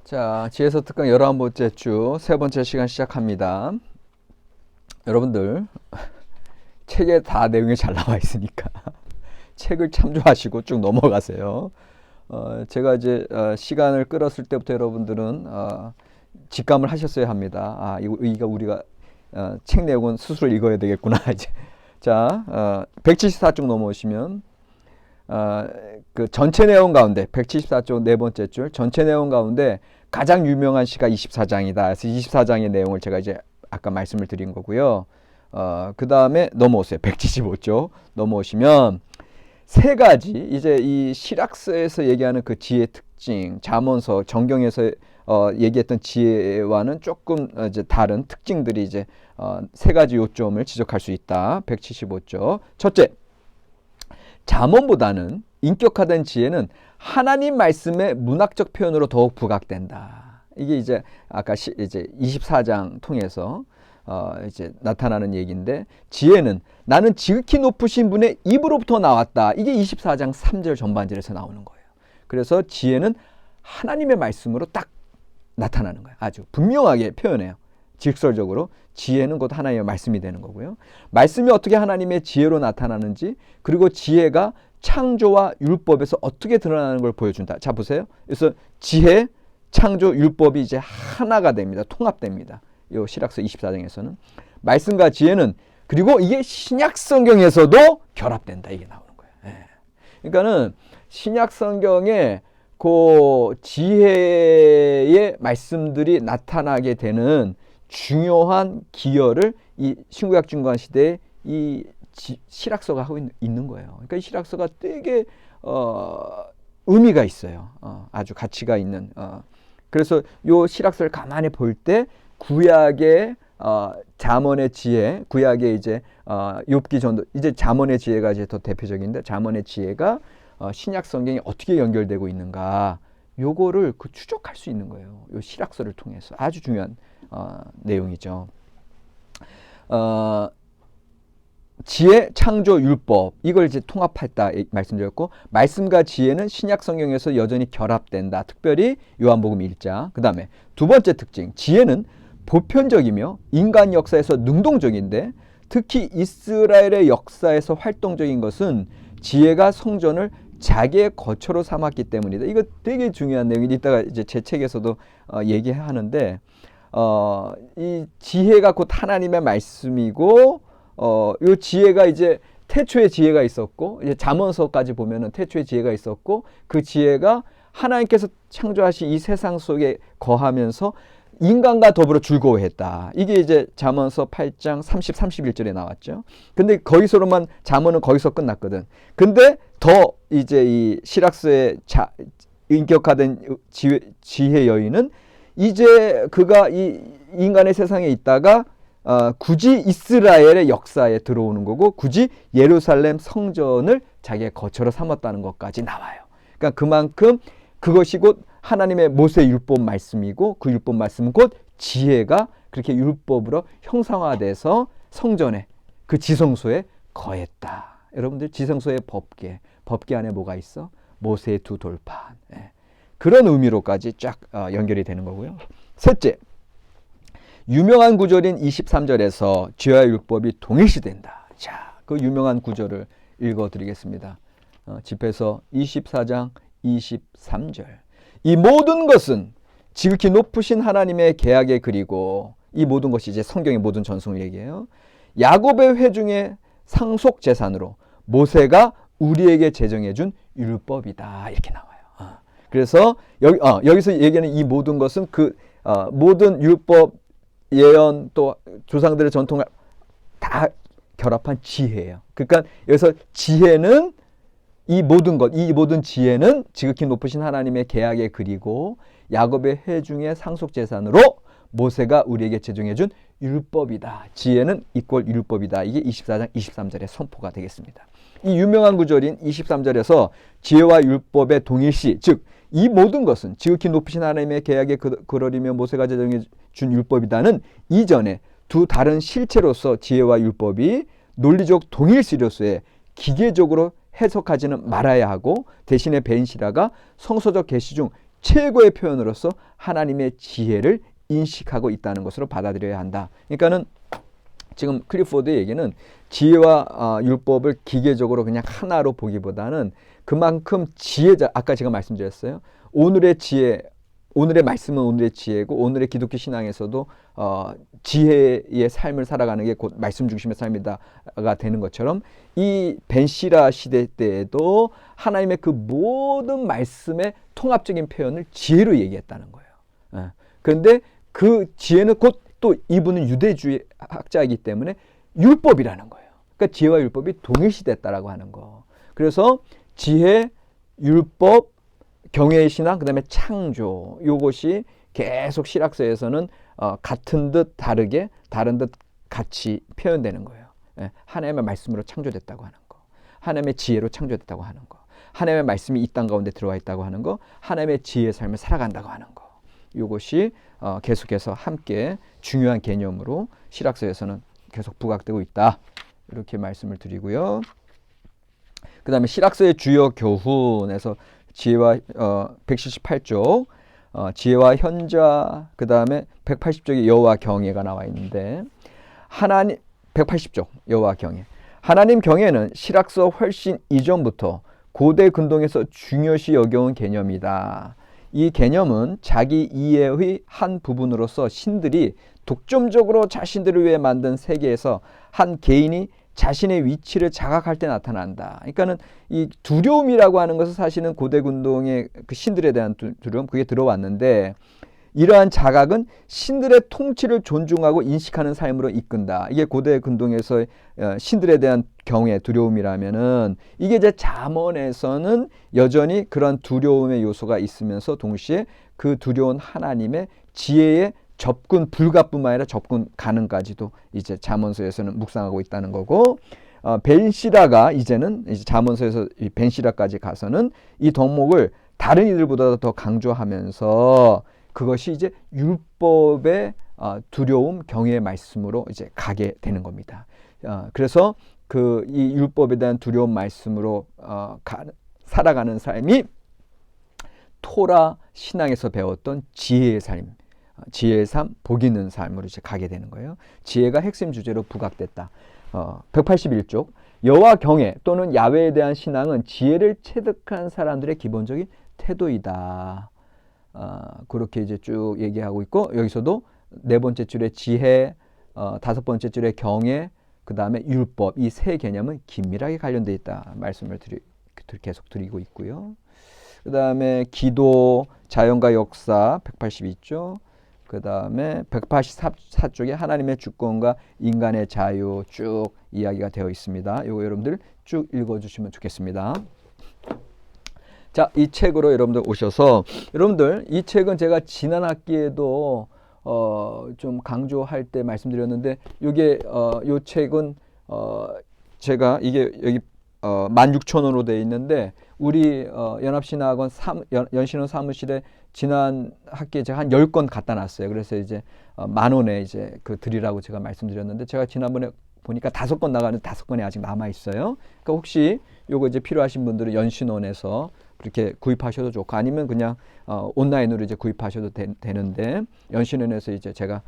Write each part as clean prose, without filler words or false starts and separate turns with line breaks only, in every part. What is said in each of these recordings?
자, 지혜서 특강 11번째 주 세 번째 시간 시작합니다. 여러분들 책에 다 내용이 잘 나와 있으니까 책을 참조하시고 쭉 넘어가세요. 제가 이제 시간을 끌었을 때부터 여러분들은 직감을 하셨어야 합니다. 이거 우리가 책 내용은 스스로 읽어야 되겠구나. 이제 자, 174쪽 넘어오시면 그 전체 내용 가운데 174쪽 네 번째 줄 전체 내용 가운데 가장 유명한 시가 24장이다. 그래서 24장의 내용을 제가 이제 아까 말씀을 드린 거고요. 그 다음에 넘어오세요. 175쪽 넘어오시면 세 가지 이제 이 실학서에서 얘기하는 그 지혜 특징, 잠언서 정경에서 얘기했던 지혜와는 조금 이제 다른 특징들이 이제 세 가지 요점을 지적할 수 있다. 175쪽 첫째, 잠언보다는 인격화된 지혜는 하나님 말씀의 문학적 표현으로 더욱 부각된다. 이게 이제 아까 이제 24장 통해서 이제 나타나는 얘기인데, 지혜는 나는 지극히 높으신 분의 입으로부터 나왔다. 이게 24장 3절 전반절에서 나오는 거예요. 그래서 지혜는 하나님의 말씀으로 딱 나타나는 거예요. 아주 분명하게 표현해요. 직설적으로 지혜는 곧 하나님의 말씀이 되는 거고요. 말씀이 어떻게 하나님의 지혜로 나타나는지, 그리고 지혜가 창조와 율법에서 어떻게 드러나는 걸 보여준다. 자, 보세요. 그래서 지혜, 창조, 율법이 이제 하나가 됩니다. 통합됩니다. 이 실학서 24장에서는 말씀과 지혜는, 그리고 이게 신약 성경에서도 결합된다. 이게 나오는 거예요. 그러니까는 신약 성경에 그 지혜의 말씀들이 나타나게 되는 중요한 기여를 이 신구약 중간 시대에 이 실학서가 하고 있는 거예요. 그러니까 이 실학서가 되게 의미가 있어요. 아주 가치가 있는. 그래서 요 실학서를 가만히 볼 때 구약의 잠언의 지혜, 구약의 이제 욥기 전도, 이제 잠언의 지혜가 이제 더 대표적인데, 잠언의 지혜가 신약 성경에 어떻게 연결되고 있는가, 요거를 추적할 수 있는 거예요. 요 실학서를 통해서. 아주 중요한 내용이죠. 지혜, 창조, 율법, 이걸 이제 통합했다 말씀드렸고, 말씀과 지혜는 신약 성경에서 여전히 결합된다. 특별히 요한복음 1장. 그 다음에 두 번째 특징, 지혜는 보편적이며 인간 역사에서 능동적인데, 특히 이스라엘의 역사에서 활동적인 것은 지혜가 성전을 자기의 거처로 삼았기 때문이다. 이거 되게 중요한 내용이 이따가 이제 제 책에서도 얘기하는데, 이 지혜가 곧 하나님의 말씀이고, 이 지혜가 이제 태초에 지혜가 있었고, 이제 잠언서까지 보면은 태초에 지혜가 있었고, 그 지혜가 하나님께서 창조하신 이 세상 속에 거하면서 인간과 더불어 즐거워했다. 이게 이제 잠언서 8장 30, 31절에 나왔죠. 근데 거기서로만, 잠언은 거기서 끝났거든. 근데 더 이제 이 실학서의 인격화된 지혜 여인은 이제 그가 이 인간의 세상에 있다가 굳이 이스라엘의 역사에 들어오는 거고, 굳이 예루살렘 성전을 자기의 거처로 삼았다는 것까지 나와요. 그러니까 그만큼 그것이 곧 하나님의 모세 율법 말씀이고, 그 율법 말씀은 곧 지혜가 그렇게 율법으로 형상화돼서 성전에, 그 지성소에 거했다. 여러분들, 지성소의 법계 안에 뭐가 있어? 모세의 두 돌판. 그런 의미로까지 쫙 연결이 되는 거고요. 셋째, 유명한 구절인 23절에서 지혜와 율법이 동일시된다. 자, 그 유명한 구절을 읽어드리겠습니다. 집에서 24장 23절. 이 모든 것은 지극히 높으신 하나님의 계약의 글이고, 이 모든 것이 이제 성경의 모든 전승을 얘기해요. 야곱의 회중의 상속 재산으로 모세가 우리에게 제정해준 율법이다. 이렇게 나와요. 그래서 여기서 얘기하는 이 모든 것은 그 모든 율법, 예언, 또 조상들의 전통을 다 결합한 지혜예요. 그러니까 여기서 지혜는 이 모든 지혜는 지극히 높으신 하나님의 계약의 글이고, 야곱의 회중의 상속 재산으로 모세가 우리에게 제정해준 율법이다. 지혜는 이꼴 율법이다. 이게 24장 23절의 선포가 되겠습니다. 이 유명한 구절인 23절에서 지혜와 율법의 동일시, 즉 이 모든 것은 지극히 높으신 하나님의 계약의 그러리며 모세가 제정해 준 율법이다는 이전에 두 다른 실체로서 지혜와 율법이 논리적 동일시로서의 기계적으로 해석하지는 말아야 하고, 대신에 벤시라가 성서적 계시 중 최고의 표현으로서 하나님의 지혜를 인식하고 있다는 것으로 받아들여야 한다. 그러니까는 지금 클리포드의 얘기는 지혜와 율법을 기계적으로 그냥 하나로 보기보다는 그만큼 지혜자, 아까 제가 말씀드렸어요. 오늘의 지혜, 오늘의 말씀은 오늘의 지혜고, 오늘의 기독교 신앙에서도 지혜의 삶을 살아가는 게 곧 말씀 중심의 삶이다가 되는 것처럼, 이 벤시라 시대 때에도 하나님의 그 모든 말씀의 통합적인 표현을 지혜로 얘기했다는 거예요. 그런데 그 지혜는 곧 또 이분은 유대주의 학자이기 때문에 율법이라는 거예요. 그러니까 지혜와 율법이 동일시됐다라고 하는 거. 그래서 지혜, 율법, 경외의 신앙, 그 다음에 창조, 이것이 계속 신학서에서는 같은 듯 다르게, 다른 듯 같이 표현되는 거예요. 하나님의 말씀으로 창조됐다고 하는 거, 하나님의 지혜로 창조됐다고 하는 거, 하나님의 말씀이 이 땅 가운데 들어와 있다고 하는 거, 하나님의 지혜의 삶을 살아간다고 하는 거, 이것이 계속해서 함께 중요한 개념으로 신학서에서는 계속 부각되고 있다, 이렇게 말씀을 드리고요. 그 다음에 신학서의 주요 교훈에서 지혜와 178쪽 지혜와 현자, 그 다음에 180쪽에 여호와 경외가 나와 있는데, 하나님 180쪽 여호와 경외, 하나님 경외는 신학서 훨씬 이전부터 고대 근동에서 중요시 여겨온 개념이다. 이 개념은 자기 이해의 한 부분으로서 신들이 독점적으로 자신들을 위해 만든 세계에서 한 개인이 자신의 위치를 자각할 때 나타난다. 그러니까는 이 두려움이라고 하는 것은 사실은 고대 근동의 그 신들에 대한 두려움, 그게 들어왔는데, 이러한 자각은 신들의 통치를 존중하고 인식하는 삶으로 이끈다. 이게 고대 근동에서 신들에 대한 경외, 두려움이라면은, 이게 이제 잠언에서는 여전히 그런 두려움의 요소가 있으면서 동시에 그 두려운 하나님의 지혜의 접근 불가뿐만 아니라 접근 가능까지도 이제 잠언서에서는 묵상하고 있다는 거고, 벤시라가 이제는 이제 잠언서에서 이 벤시라까지 가서는 이 덕목을 다른 이들보다 더 강조하면서 그것이 이제 율법의 두려움, 경외의 말씀으로 이제 가게 되는 겁니다. 그래서 그 이 율법에 대한 두려움 말씀으로 살아가는 삶이 토라 신앙에서 배웠던 지혜의 삶, 지혜의 삶, 복 있는 삶으로 이제 가게 되는 거예요. 지혜가 핵심 주제로 부각됐다. 181쪽 여호와 경외 또는 야훼에 대한 신앙은 지혜를 체득한 사람들의 기본적인 태도이다. 그렇게 이제 쭉 얘기하고 있고, 여기서도 네 번째 줄에 지혜, 다섯 번째 줄에 경외, 그 다음에 율법, 이 세 개념은 긴밀하게 관련되어 있다 말씀을 계속 드리고 있고요. 그 다음에 기도, 자연과 역사 182쪽, 그 다음에 184쪽에 하나님의 주권과 인간의 자유 쭉 이야기가 되어 있습니다. 이거 여러분들 쭉 읽어주시면 좋겠습니다. 자, 이 책으로 여러분들 오셔서, 여러분들 이 책은 제가 지난 학기에도 좀 강조할 때 말씀드렸는데, 이게 요 책은 제가 이게 여기 16,000원으로 되어 있는데, 우리 연합신학원 연신원 사무실에 지난 학기에 제가 한 10권 갖다 놨어요. 그래서 이제 10,000원에 이제 그 드리라고 제가 말씀드렸는데, 제가 지난번에 보니까 5권 나가는데 5권이 아직 남아 있어요. 그러니까 혹시 요거 이제 필요하신 분들은 연신원에서 그렇게 구입하셔도 좋고, 아니면 그냥 온라인으로 이제 구입하셔도 되는데, 연신원에서 이제 제가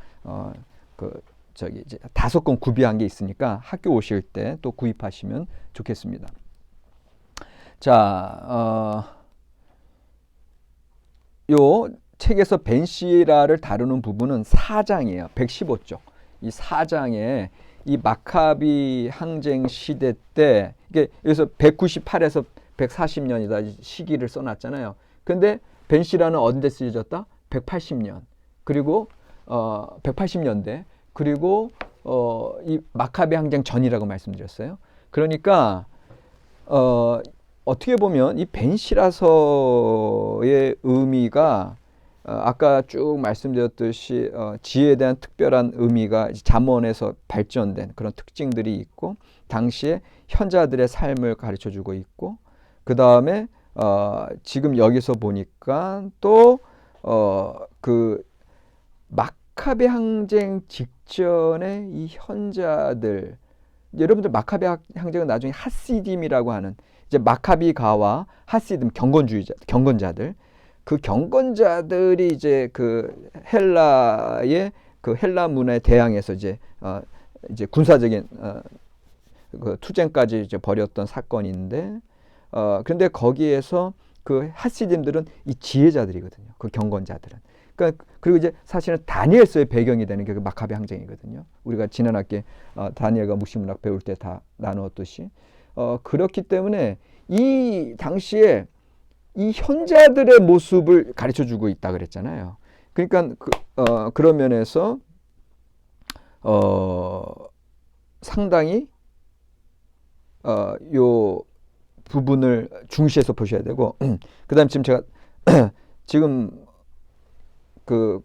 이제 5권 구비한 게 있으니까 학교 오실 때 또 구입하시면 좋겠습니다. 자, 요 책에서 벤시라를 다루는 부분은 4장이에요. 115쪽. 이 4장에 이 마카비 항쟁 시대 때, 이게 여기서 198에서 140년이다 시기를 써놨잖아요. 근데 벤시라는 언제 쓰여졌다? 180년. 그리고 180년대. 그리고 이 마카비 항쟁 전이라고 말씀드렸어요. 그러니까 어떻게 보면 이 벤시라서의 의미가 아까 쭉 말씀드렸듯이 지혜에 대한 특별한 의미가 잠언에서 발전된 그런 특징들이 있고, 당시에 현자들의 삶을 가르쳐주고 있고, 그 다음에 지금 여기서 보니까 또 그 마카베 항쟁 직전에 이 현자들, 여러분들 마카베 항쟁은 나중에 하시딤이라고 하는, 이제 마카비 가와 하시딤 경건자들, 그 경건자들이 이제 그 헬라의 그 헬라 문화에 대항해서 이제 군사적인 그 투쟁까지 이제 벌였던 사건인데 그런데 거기에서 그 하시딤들은 이 지혜자들이거든요. 그 경건자들은. 그러니까 그리고 이제 사실은 다니엘서의 배경이 되는 게 그 마카베 항쟁이거든요. 우리가 지난 학기에 다니엘과 묵시문학 배울 때 다 나누었듯이 그렇기 때문에 이 당시에 이 현자들의 모습을 가르쳐주고 있다 그랬잖아요. 그러니까 그런 면에서 상당히 요 부분을 중시해서 보셔야 되고 그다음 지금 제가 지금 그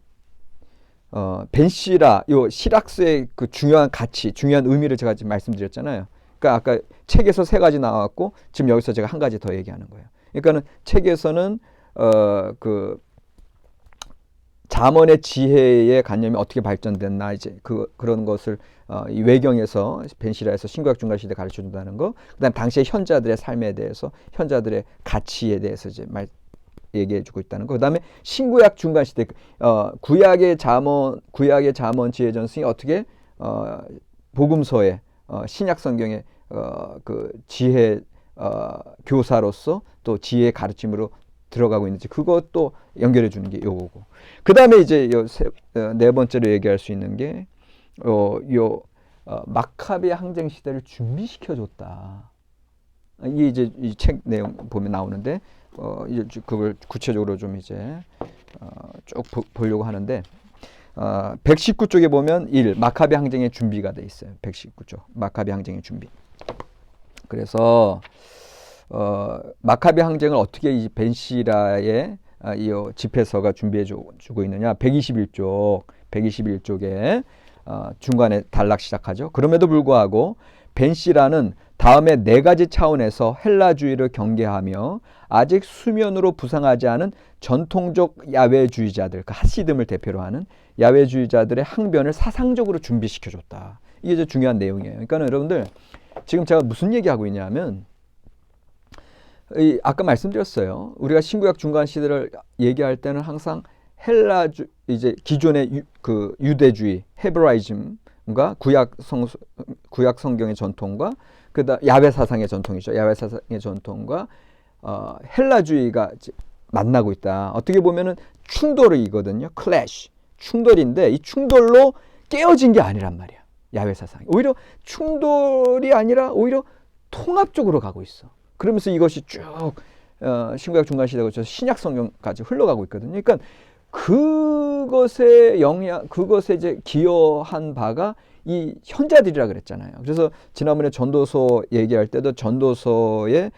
벤시라 요 시락스의 그 중요한 가치, 중요한 의미를 제가 지금 말씀드렸잖아요. 그러니까 아까 책에서 3가지 나왔고 지금 여기서 제가 1가지 더 얘기하는 거예요. 그러니까는 책에서는 그 잠언의 지혜의 관념이 어떻게 발전됐나 이제 그런 것을 이 외경에서 벤시라에서 신구약 중간 시대 가르쳐 준다는 거. 그다음 당시의 현자들의 삶에 대해서 현자들의 가치에 대해서 이제 얘기해 주고 있다는 거. 그다음에 신구약 중간 시대 구약의 잠언 지혜 전승이 어떻게 복음서에 신약 성경의 그 지혜 교사로서 또 지혜의 가르침으로 들어가고 있는지 그것도 연결해 주는 게 요거고. 그다음에 이제 네 번째로 얘기할 수 있는 게 마카베 항쟁 시대를 준비시켜 줬다. 이게 이제 이 책 내용 보면 나오는데 이제 그걸 구체적으로 좀 이제 쭉 보려고 하는데 119쪽에 보면 1 마카베 항쟁의 준비가 돼 있어요. 119쪽 마카베 항쟁의 준비. 그래서 마카베 항쟁을 어떻게 이 벤시라의 이 집회서가 준비해 주고 있느냐. 121쪽에 중간에 단락 시작하죠. 그럼에도 불구하고 벤시라는 다음에 4가지 차원에서 헬라주의를 경계하며 아직 수면으로 부상하지 않은 전통적 야외주의자들, 그 하시즘을 대표로 하는 야외주의자들의 항변을 사상적으로 준비시켜줬다. 이게 이제 중요한 내용이에요. 그러니까 여러분들 지금 제가 무슨 얘기하고 있냐면 아까 말씀드렸어요. 우리가 신구약 중간 시대를 얘기할 때는 항상 이제 기존의 그 유대주의 헤브라이즘과 구약 성경의 전통과 그다음 야훼 사상의 전통이죠. 야훼 사상의 전통과 헬라주의가 만나고 있다. 어떻게 보면은 충돌이거든요. 클래시. 충돌인데 이 충돌로 깨어진 게 아니란 말이야. 야훼 사상이. 오히려 충돌이 아니라 오히려 통합적으로 가고 있어. 그러면서 이것이 쭉 신구약 중간 시대에 거쳐서 신약 성경까지 흘러가고 있거든요. 그러니까 그것에 이제 기여한 바가 이 현자들이라 그랬잖아요. 그래서 지난번에 전도서 얘기할 때도 전도서의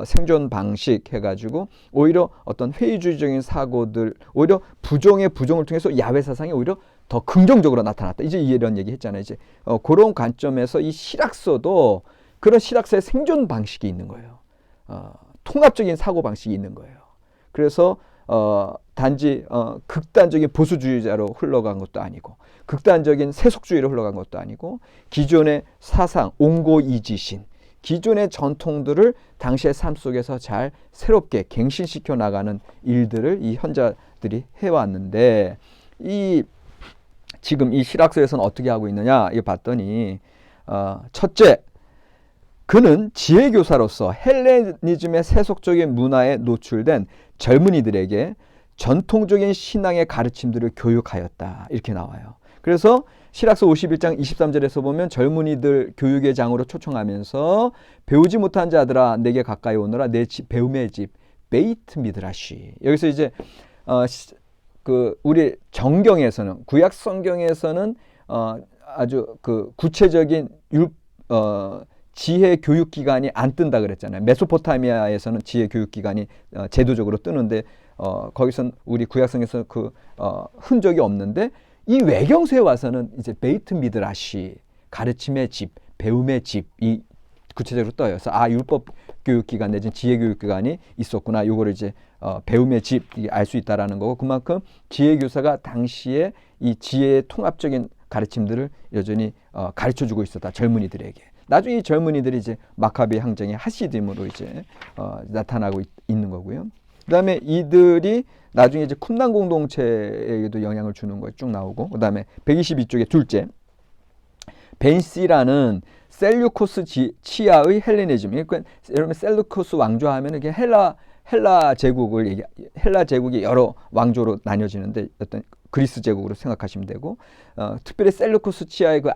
생존 방식 해가지고 오히려 어떤 회의주의적인 사고들, 오히려 부정을 통해서 야훼 사상이 오히려 더 긍정적으로 나타났다. 이제 이런 얘기 했잖아요. 이제 그런 관점에서 이 실학서도 그런 실학서의 생존 방식이 있는 거예요. 통합적인 사고 방식이 있는 거예요. 그래서 단지 극단적인 보수주의자로 흘러간 것도 아니고 극단적인 세속주의로 흘러간 것도 아니고 기존의 사상, 옹고이지신, 기존의 전통들을 당시의 삶 속에서 잘 새롭게 갱신시켜 나가는 일들을 이 현자들이 해왔는데 지금 이 실학서에서는 어떻게 하고 있느냐 이거 봤더니 첫째, 그는 지혜교사로서 헬레니즘의 세속적인 문화에 노출된 젊은이들에게 전통적인 신앙의 가르침들을 교육하였다. 이렇게 나와요. 그래서 실학서 51장 23절에서 보면 젊은이들 교육의 장으로 초청하면서 배우지 못한 자들아 내게 가까이 오너라 내 배움의 집 베이트 미드라시. 여기서 이제 그 우리 정경에서는 구약 성경에서는 아주 그 구체적인 지혜 교육 기관이 안 뜬다 그랬잖아요. 메소포타미아에서는 지혜 교육 기관이 제도적으로 뜨는데 거기선 우리 구약성에서 그 흔적이 없는데 이 외경서에 와서는 이제 베이트 미드라시 가르침의 집, 배움의 집이 구체적으로 떠요. 그래서 율법 교육 기관 내지는 지혜 교육 기관이 있었구나. 요거를 이제 배움의 집 알 수 있다라는 거고 그만큼 지혜 교사가 당시에 이 지혜의 통합적인 가르침들을 여전히 가르쳐 주고 있었다. 젊은이들에게. 나중에 이 젊은이들이 이제 마카베 항쟁의 하시딤으로 이제 나타나고 있는 거고요. 그다음에 이들이 나중에 이제 쿰난 공동체에도 영향을 주는 거 쭉 나오고, 그다음에 122쪽에 둘째, 벤시라는 셀류코스 치하의 헬레니즘. 그러니까 여러분 셀류코스 왕조하면 이게 헬라 제국이 여러 왕조로 나뉘어지는데 어떤 그리스 제국으로 생각하시면 되고, 특별히 셀루쿠스 치하의 그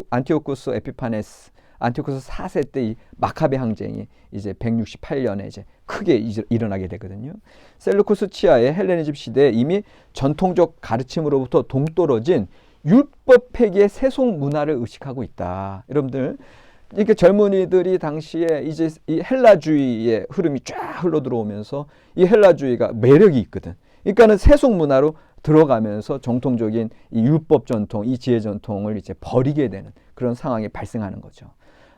안티오코스 에피파네스, 안티오코스 4세 때 이 마카베 항쟁이 이제 168년에 이제 크게 일어나게 되거든요. 셀루쿠스 치하의 헬레니즘 시대에 이미 전통적 가르침으로부터 동떨어진 율법 폐기의 세속 문화를 의식하고 있다. 여러분들, 이렇게 젊은이들이 당시에 이제 이 헬라주의의 흐름이 쫙 흘러 들어오면서 이 헬라주의가 매력이 있거든. 그러니까는 세속 문화로 들어가면서 정통적인 이 율법 전통, 이 지혜 전통을 이제 버리게 되는 그런 상황이 발생하는 거죠.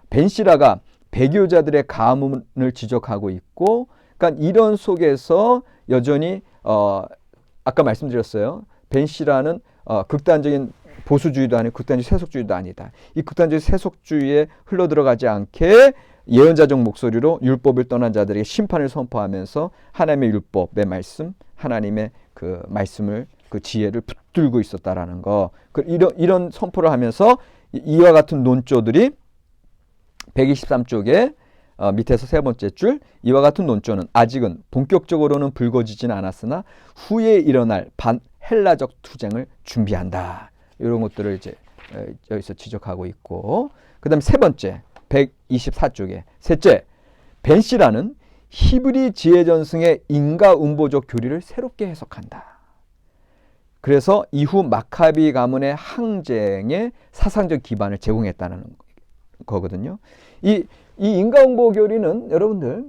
벤시라가 배교자들의 가문을 지적하고 있고, 그러니까 이런 속에서 여전히 아까 말씀드렸어요. 벤시라는 극단적인 보수주의도 아니고 극단적 세속주의도 아니다. 이 극단적 세속주의에 흘러들어가지 않게 예언자적 목소리로 율법을 떠난 자들에게 심판을 선포하면서 하나님의 율법의 말씀, 하나님의 그 말씀을, 그 지혜를 붙들고 있었다라는 거. 이런 선포를 하면서 이와 같은 논조들이 123쪽에 밑에서 세 번째 줄, 이와 같은 논조는 아직은 본격적으로는 불거지진 않았으나 후에 일어날 반헬라적 투쟁을 준비한다. 이런 것들을 이제 여기서 지적하고 있고, 그 다음에 세 번째 124쪽에 셋째, 벤시라는 히브리 지혜전승의 인과응보적 교리를 새롭게 해석한다. 그래서 이후 마카비 가문의 항쟁에 사상적 기반을 제공했다는 거거든요. 이 인과응보 교리는 여러분들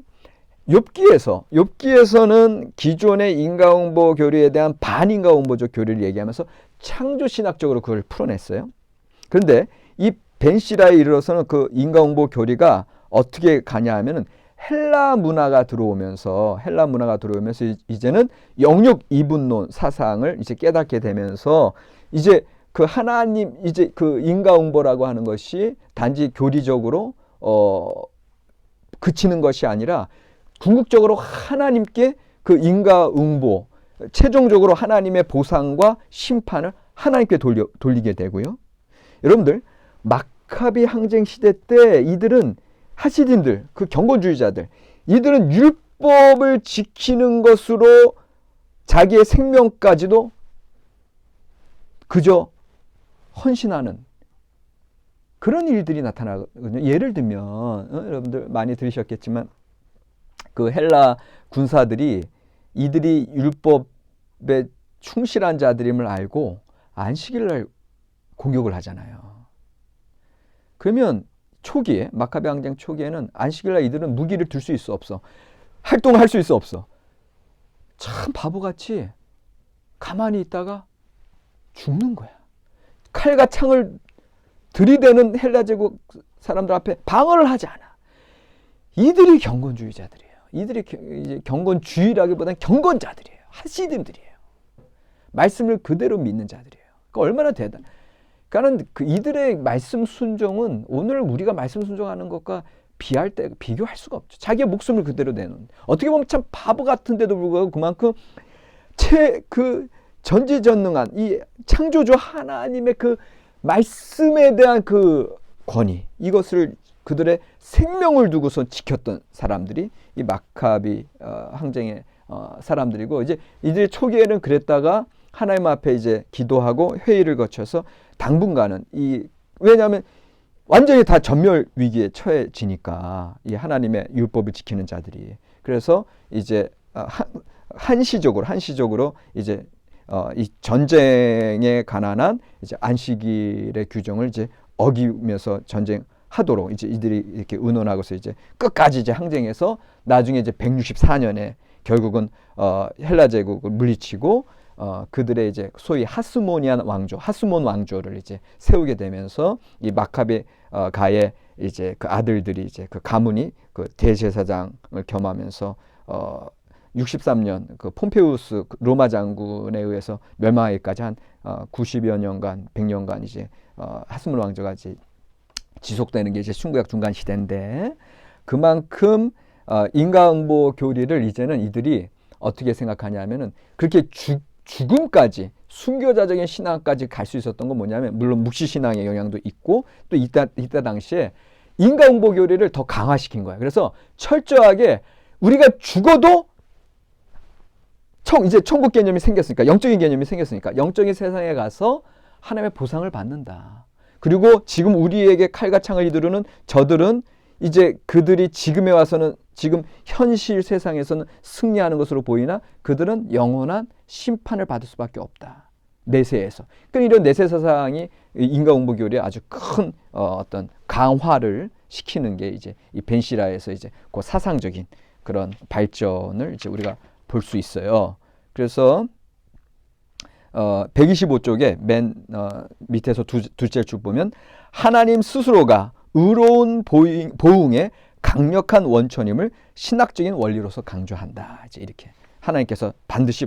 욥기에서는 기존의 인과응보 교리에 대한 반인과응보적 교리를 얘기하면서 창조신학적으로 그걸 풀어냈어요. 그런데 이 벤시라에 이르러서는 그 인과응보 교리가 어떻게 가냐 하면은 헬라 문화가 들어오면서 이제는 영육 이분론 사상을 이제 깨닫게 되면서 이제 그 하나님, 이제 그 인과응보라고 하는 것이 단지 교리적으로 그치는 것이 아니라 궁극적으로 하나님께 그 인과응보, 최종적으로 하나님의 보상과 심판을 하나님께 돌리게 되고요. 여러분들, 마카비 항쟁 시대 때 이들은 하시딘들, 그 경건주의자들, 이들은 율법을 지키는 것으로 자기의 생명까지도 그저 헌신하는 그런 일들이 나타나거든요. 예를 들면 여러분들 많이 들으셨겠지만 그 헬라 군사들이 이들이 율법에 충실한 자들임을 알고 안식일날 공격을 하잖아요. 그러면 초기에, 마카베 항쟁 초기에는 안식일날 이들은 무기를 들 수 있어 없어? 활동을 할 수 있어 없어? 참 바보같이 가만히 있다가 죽는 거야. 칼과 창을 들이대는 헬라 제국 사람들 앞에 방어를 하지 않아. 이들이 경건주의자들이에요. 이들이 이제 경건주의라기보다는 경건자들이에요. 하시딘들이에요. 말씀을 그대로 믿는 자들이에요. 그러니까 얼마나 그러니까는 이들의 말씀 순종은 오늘 우리가 말씀 순종하는 것과 비교할 수가 없죠. 자기의 목숨을 그대로 내놓는. 어떻게 보면 참 바보 같은데도 불구하고 그만큼 그 전지전능한 이 창조주 하나님의 그 말씀에 대한 그 권위, 이것을 그들의 생명을 두고서 지켰던 사람들이 이 마카비 항쟁의 사람들이고, 이제 이들이 초기에는 그랬다가 하나님 앞에 이제 기도하고 회의를 거쳐서 당분간은 왜냐하면 완전히 다 전멸 위기에 처해지니까 이 하나님의 율법을 지키는 자들이, 그래서 이제 한시적으로 이제 이 전쟁에 관한 이제 안식일의 규정을 이제 어기면서 전쟁하도록 이제 이들이 이렇게 의논하고서 이제 끝까지 이제 항쟁해서 나중에 이제 164년에 결국은 헬라 제국을 물리치고 그들의 이제 소위 하스몬 왕조를 이제 세우게 되면서 이 마카베 가의 이제 그 아들들이 이제 그 가문이 그 대제사장을 겸하면서 63년 그 폼페우스 로마 장군에 의해서 멸망하기까지 한 90여 년간 100년간 이제 하스몬 왕조가 이제 지속되는 게 이제 중구약 중간 시대인데, 그만큼 인과응보 교리를 이제는 이들이 어떻게 생각하냐면은 그렇게 죽음까지 순교자적인 신앙까지 갈 수 있었던 건 뭐냐면 물론 묵시 신앙의 영향도 있고 또 이때 당시에 인과응보 교리를 더 강화시킨 거야. 그래서 철저하게 우리가 죽어도 이제 천국 개념이 생겼으니까 영적인 개념이 생겼으니까 영적인 세상에 가서 하나님의 보상을 받는다. 그리고 지금 우리에게 칼과 창을 이두르는 저들은 이제 그들이 지금에 와서는 지금 현실 세상에서는 승리하는 것으로 보이나 그들은 영원한 심판을 받을 수밖에 없다. 내세에서. 그러니까 이런 내세 사상이 인과응보 교리에 아주 큰 어떤 강화를 시키는 게 이제 이 벤시라에서 이제 그 사상적인 그런 발전을 이제 우리가 볼 수 있어요. 그래서 125쪽에 맨 밑에서 둘째 줄 보면 하나님 스스로가 의로운 보응의 강력한 원천임을 신학적인 원리로서 강조한다. 이제 이렇게 하나님께서 반드시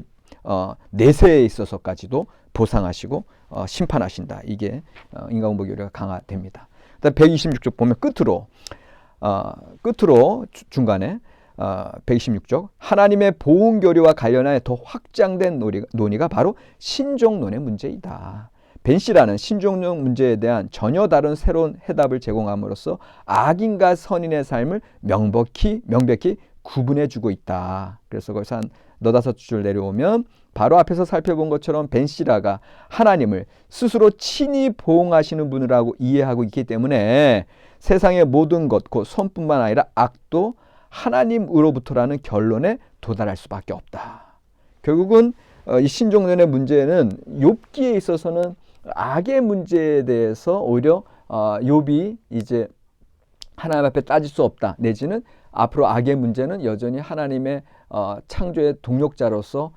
내세에 있어서까지도 보상하시고 심판하신다. 이게 인과응보 교리가 강화됩니다. 그다음 126쪽 보면 끝으로 중간에 126쪽 하나님의 보응 교리와 관련하여 더 확장된 논의가 바로 신종론의 문제이다. 벤시라는 신종론 문제에 대한 전혀 다른 새로운 해답을 제공함으로써 악인과 선인의 삶을 명백히 구분해주고 있다. 그래서 거기서 한 너다섯 줄 내려오면 바로 앞에서 살펴본 것처럼 벤시라가 하나님을 스스로 친히 보응하시는 분이라고 이해하고 있기 때문에 세상의 모든 것, 곧 선뿐만 아니라 악도 하나님으로부터라는 결론에 도달할 수밖에 없다. 결국은 이 신종론의 문제는 욥기에 있어서는 악의 문제에 대해서 오히려 욥이 이제 하나님 앞에 따질 수 없다. 내지는 앞으로 악의 문제는 여전히 하나님의 창조의 동력자로서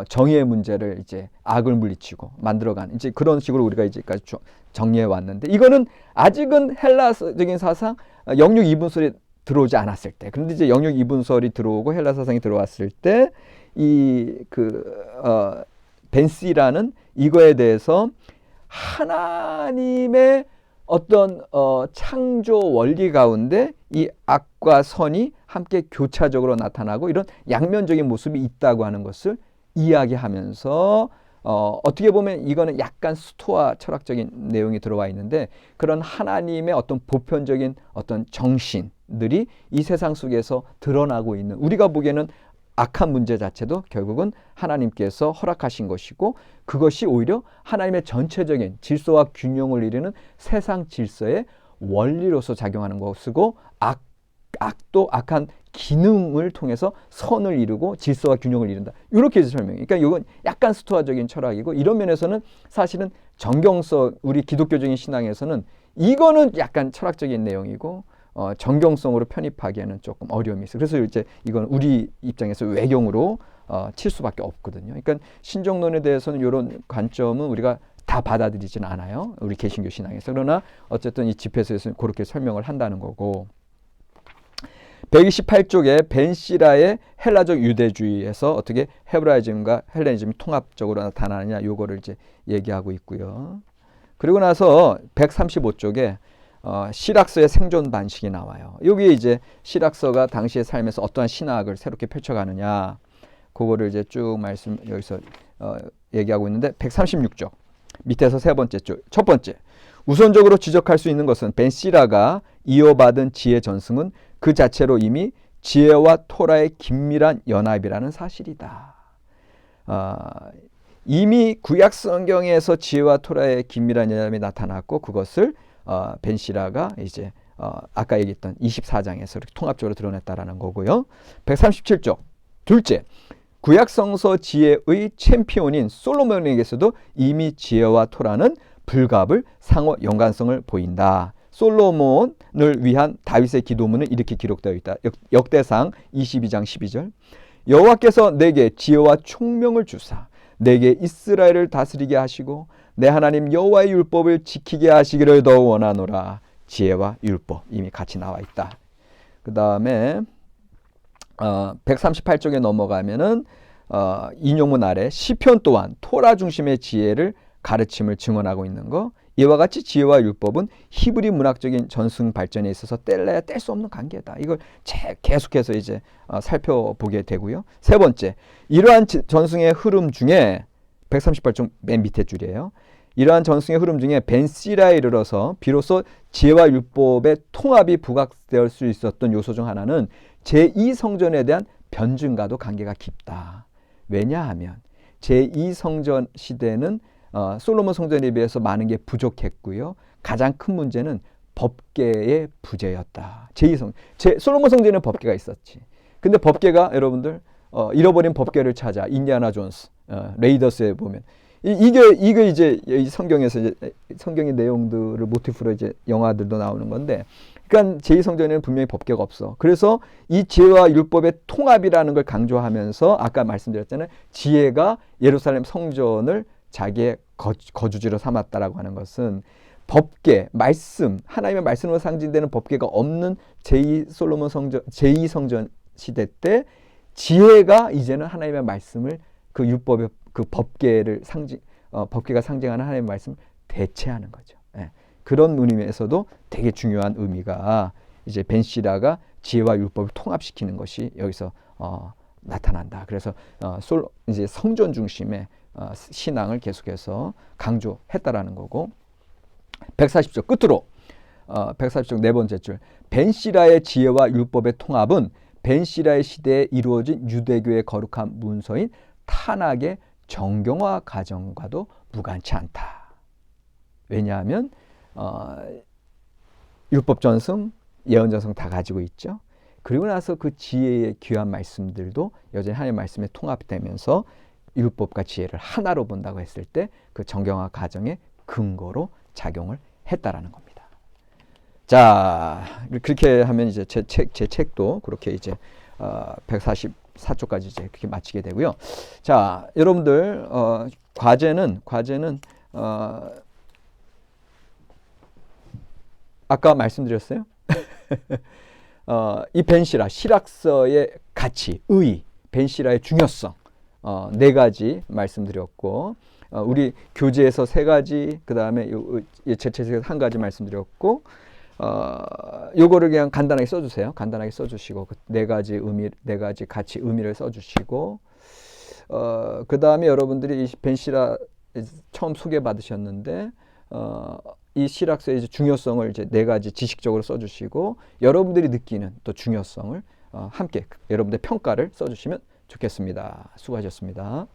정의의 문제를 이제 악을 물리치고 만들어가는 이제 그런 식으로 우리가 이제까지 정리해 왔는데 이거는 아직은 헬라적인 사상 영육 이분설이 들어오지 않았을 때. 그런데 이제 영육 이분설이 들어오고 헬라 사상이 들어왔을 때 이 벤시라는 이거에 대해서 하나님의 어떤 창조 원리 가운데 이 악과 선이 함께 교차적으로 나타나고 이런 양면적인 모습이 있다고 하는 것을 이야기하면서 어떻게 보면 이거는 약간 스토아 철학적인 내용이 들어와 있는데 그런 하나님의 어떤 보편적인 어떤 정신들이 이 세상 속에서 드러나고 있는 우리가 보기에는 악한 문제 자체도 결국은 하나님께서 허락하신 것이고 그것이 오히려 하나님의 전체적인 질서와 균형을 이루는 세상 질서의 원리로서 작용하는 것이고 악도 악한 기능을 통해서 선을 이루고 질서와 균형을 이룬다. 이렇게 해서 설명해요. 그러니까 이건 약간 스토아적인 철학이고 이런 면에서는 사실은 정경성 우리 기독교적인 신앙에서는 이거는 약간 철학적인 내용이고 정경성으로 편입하기에는 조금 어려움이 있어요. 그래서 이제 이건 우리 입장에서 외경으로 칠 수밖에 없거든요. 그러니까 신종론에 대해서는 이런 관점은 우리가 다 받아들이지는 않아요. 우리 개신교 신앙에서. 그러나 어쨌든 이 집회에서는 그렇게 설명을 한다는 거고 128쪽에 벤시라의 헬라적 유대주의에서 어떻게 헤브라이즘과 헬레니즘이 통합적으로 나타나느냐 요거를 이제 얘기하고 있고요. 그리고 나서 135쪽에 시락서의 생존 반식이 나와요. 여기에 이제 시락서가 당시의 삶에서 어떠한 신학을 새롭게 펼쳐가느냐 그거를 이제 쭉 여기서 얘기하고 있는데 136쪽 밑에서 세 번째 쪽 첫 번째 우선적으로 지적할 수 있는 것은 벤시라가 이어받은 지혜 전승은 그 자체로 이미 지혜와 토라의 긴밀한 연합이라는 사실이다. 이미 구약 성경에서 지혜와 토라의 긴밀한 연합이 나타났고 그것을 벤시라가 이제 아까 얘기했던 24장에서 이렇게 통합적으로 드러냈다라는 거고요. 137쪽 둘째 구약 성서 지혜의 챔피언인 솔로몬에게서도 이미 지혜와 토라는 불가불 상호 연관성을 보인다. 솔로몬을 위한 다윗의 기도문은 이렇게 기록되어 있다. 역대상 22장 12절 여호와께서 내게 지혜와 총명을 주사 내게 이스라엘을 다스리게 하시고 내 하나님 여호와의 율법을 지키게 하시기를 더 원하노라. 지혜와 율법 이미 같이 나와 있다. 그 다음에 138쪽에 넘어가면은 인용문 아래 시편 또한 토라 중심의 지혜를 가르침을 증언하고 있는 거 이와 같이 지혜와 율법은 히브리 문학적인 전승 발전에 있어서 뗄래야 뗄 수 없는 관계다. 이걸 계속해서 이제 살펴보게 되고요. 세 번째, 이러한 전승의 흐름 중에 138쪽 맨 밑에 줄이에요. 이러한 전승의 흐름 중에 벤시라에 이르러서 비로소 지혜와 율법의 통합이 부각될 수 있었던 요소 중 하나는 제2성전에 대한 변증과도 관계가 깊다. 왜냐하면 제2성전 시대는 솔로몬 성전에 비해서 많은 게 부족했고요. 가장 큰 문제는 법궤의 부재였다. 솔로몬 성전에는 법궤가 있었지. 근데 법궤가 여러분들 잃어버린 법궤를 찾아 인디아나 존스, 레이더스에 보면 이게 이제 이 성경에서 이제 성경의 내용들을 모티프로 이제 영화들도 나오는 건데, 그러니까 제2성전에는 분명히 법궤가 없어. 그래서 이 지혜와 율법의 통합이라는 걸 강조하면서 아까 말씀드렸잖아요. 지혜가 예루살렘 성전을 자기의 거주지로 삼았다라고 하는 것은 법궤, 말씀, 하나님의 말씀으로 상징되는 법궤가 없는 제2성전 시대 때 지혜가 이제는 하나님의 말씀을 그 율법의 그 법궤를 법궤가 상징하는 하나님의 말씀을 대체하는 거죠. 예. 그런 의미에서도 되게 중요한 의미가 이제 벤시라가 지혜와 율법을 통합시키는 것이 여기서 나타난다. 그래서 이제 성전 중심의 신앙을 계속해서 강조했다라는 거고, 140쪽 끝으로 140쪽 네 번째 줄, 벤시라의 지혜와 율법의 통합은 벤시라의 시대에 이루어진 유대교의 거룩한 문서인 타낙의 정경화 과정과도 무관치 않다. 왜냐하면 율법 전승, 예언 전승 다 가지고 있죠. 그리고 나서 그 지혜의 귀한 말씀들도 여전히 하나님의 말씀에 통합되면서 율법과 지혜를 하나로 본다고 했을 때 그 정경화 과정의 근거로 작용을 했다라는 겁니다. 자, 그렇게 하면 이제 제 책도 그렇게 이제 144쪽까지 이제 그렇게 마치게 되고요. 자, 여러분들 과제는 아까 말씀드렸어요. 이 벤시라 시락서의 가치, 의, 벤시라의 중요성 네 가지 말씀드렸고, 우리 교재에서 세 가지, 그 다음에 제 책에서 한 가지 말씀드렸고, 요거를 그냥 간단하게 써주세요. 간단하게 써주시고 네 가지 의미, 네 가지 가치 의미를 써주시고, 그 다음에 여러분들이 이 벤시라 처음 소개받으셨는데 이 시락서의 이제 중요성을 이제 네 가지 지식적으로 써주시고, 여러분들이 느끼는 또 중요성을 함께 여러분들 평가를 써주시면 좋겠습니다. 수고하셨습니다.